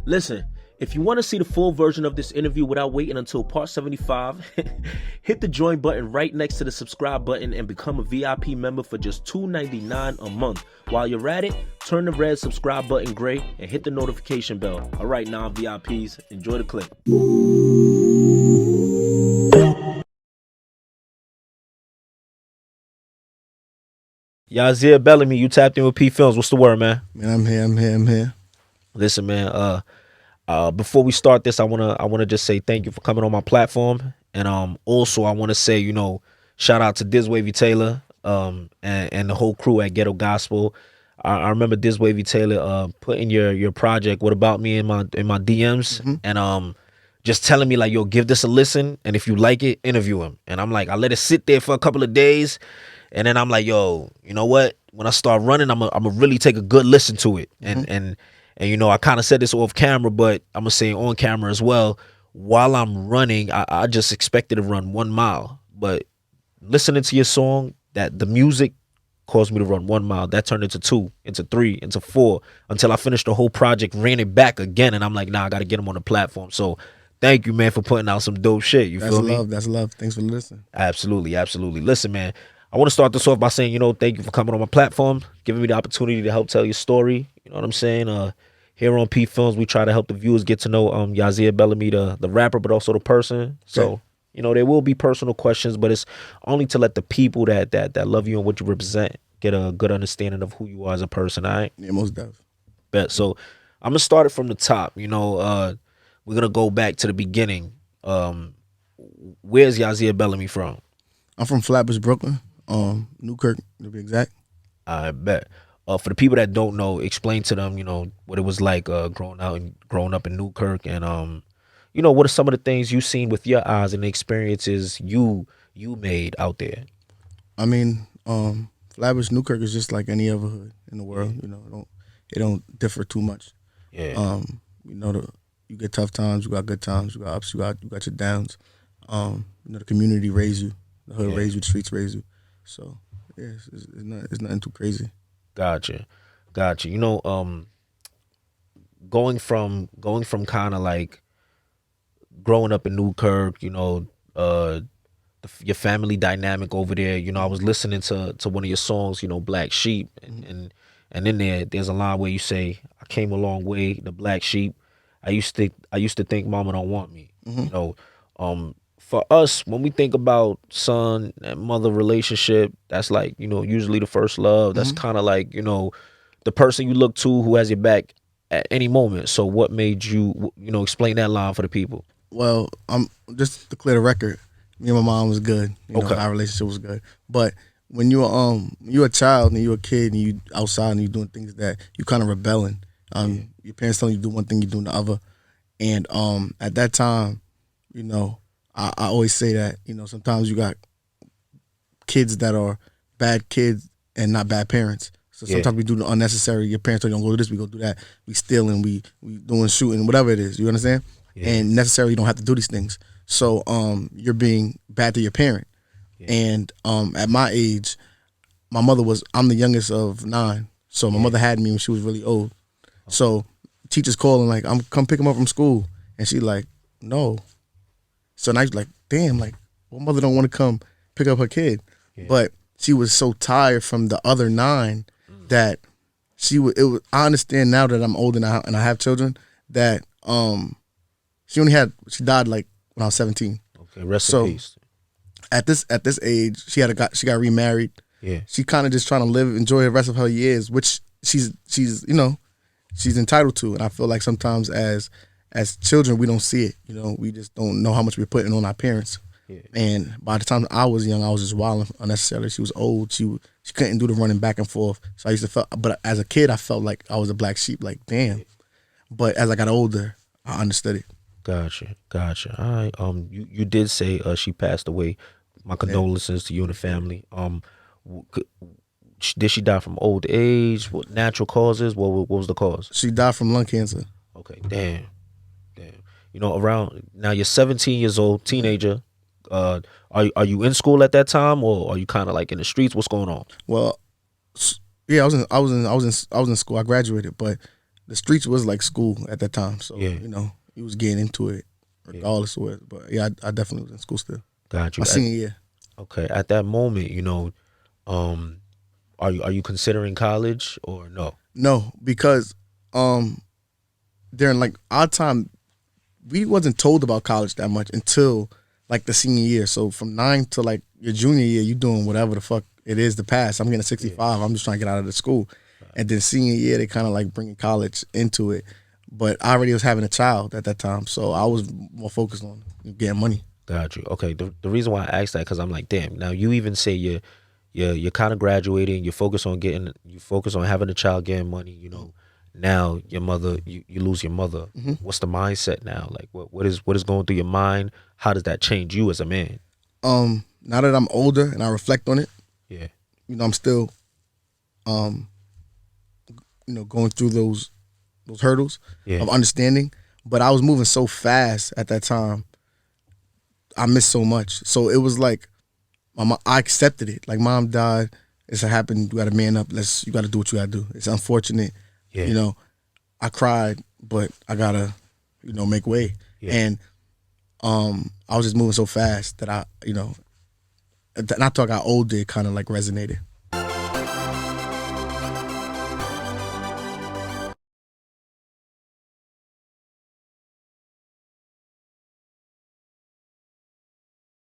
Listen, if you want to see the full version of this interview without waiting until part 75, hit the join button right next to the subscribe button and become a VIP member for just $2.99 a month. While you're at it, turn the red subscribe button gray and hit the notification bell. All right, non-VIPs, enjoy the clip. Yazier Belime, you tapped in with PPhilms. What's the word, man? Man, I'm here. Listen, man, before we start this, I wanna just say thank you for coming on my platform. And also I wanna say, shout out to Diz Wavy Taylor, and the whole crew at Ghetto Gospel. I remember Diz Wavy Taylor putting your project What About Me in my DMs, and just telling me like, yo, give this a listen, and if you like it, interview him. And I'm like, I let it sit there for a couple of days, and then I'm like, yo, you know what? When I start running, I'm gonna really take a good listen to it. And I kind of said this off camera, but I'm gonna say it on camera as well. While I'm running, I just expected to run 1 mile, but listening to your song, that the music caused me to run 1 mile. That turned into 2, into 3, into 4, until I finished the whole project, ran it back again, and I'm like, nah, I gotta get him on the platform. So thank you, man, for putting out some dope shit. You feel me? That's love. Thanks for listening. Absolutely. Listen, man, I want to start this off by saying, thank you for coming on my platform, giving me the opportunity to help tell your story. You know what I'm saying? Here on PPhilms, we try to help the viewers get to know Yazier Belime, the rapper, but also the person. So, there will be personal questions, but it's only to let the people that love you and what you represent get a good understanding of who you are as a person, all right? Yeah, most definitely. Bet. So I'm going to start it from the top. We're going to go back to the beginning. Where's Yazier Belime from? I'm from Flatbush, Brooklyn, Newkirk to be exact. I bet. For the people that don't know, explain to them, what it was like growing up in Newkirk, and what are some of the things you've seen with your eyes and the experiences you made out there? I mean, Flatbush, Newkirk is just like any other hood in the world. It don't differ too much. Yeah. You get tough times, you got good times, you got ups, you got your downs. The community raised you, the hood raised you, the streets raised you. So yeah, it's nothing too crazy. Gotcha. Going from kind of like growing up in Newkirk, your family dynamic over there. I was listening to one of your songs, Black Sheep, and in there's a line where you say, "I came a long way, the black sheep. I used to think mama don't want me." For us, when we think about son and mother relationship, that's like, usually the first love. That's kind of like, the person you look to who has your back at any moment. So what made you, explain that line for the people? Well, just to clear the record, me and my mom was good. Okay. Our relationship was good. But when you're a child and you're a kid and you outside and you're doing things that you kind of rebelling. Your parents telling you to do one thing, you're doing the other. And at that time, I always say that, sometimes you got kids that are bad kids and not bad parents. So sometimes we do the unnecessary. Your parents tell you don't go do this, we go do that. We stealing, we doing shooting, whatever it is. You understand? Yeah. And necessarily you don't have to do these things. So you're being bad to your parent. Yeah. And at my age, I'm the youngest of 9. So my mother had me when she was really old. So teachers calling like, I'm come pick him up from school. And she like, no. So now she's like, damn, like, what mother don't want to come pick up her kid? Yeah. But she was so tired from the other 9 that I understand now that I'm old and I have children that she died like when I was 17. Okay, rest in peace. At this age, she got remarried. Yeah. She kind of just trying to enjoy the rest of her years, which she's entitled to. And I feel like sometimes as children, we don't see it. We just don't know how much we're putting on our parents. Yeah. And by the time I was young, I was just wilding unnecessarily. She was old. She couldn't do the running back and forth. So I used to feel, but as a kid, I felt like I was a black sheep. Like, damn. Yeah. But as I got older, I understood it. Gotcha. All right. You did say she passed away. My condolences to you and the family. Did she die from old age? What natural causes? What was the cause? She died from lung cancer. Okay. Damn. Around now you're 17 years old, teenager. Are you in school at that time, or are you kind of like in the streets? What's going on? Well, yeah, I was in school. I graduated, but the streets was like school at that time. So, Yeah, you know, he was getting into it yeah. regardless of what. But yeah, I definitely was in school still. Got My you. senior year. Okay, at that moment, um, are you considering college or no? No, because um during like our time, we wasn't told about college that much until like the senior year. So from 9 to like your junior year, you doing whatever the fuck it is to pass. I'm getting a Yeah. 65. I'm just trying to get out of the school. And then senior year, they kind of like bringing college into it. But I already was having a child at that time, so I was more focused on getting money. Got you. Okay. The reason why I asked that because I'm like, damn. Now you even say you're kind of graduating. You focus on having a child, getting money. Now your mother, you lose your mother. Hmm. What's the mindset now? Like what is going through your mind? How does that change you as a man? Now that I'm older and I reflect on it, Yeah. you know, I'm still, um, you know, going through those hurdles Yeah. of understanding. But I was moving so fast at that time. I missed so much. So it was like I accepted it. Like mom died. It's happened. You got to man up. You got to do what you got to do. It's unfortunate. Yeah. You know, I cried, but I gotta, you know, make way. Yeah. And I was just moving so fast that I, you know, and I thought I old did kind of like resonated.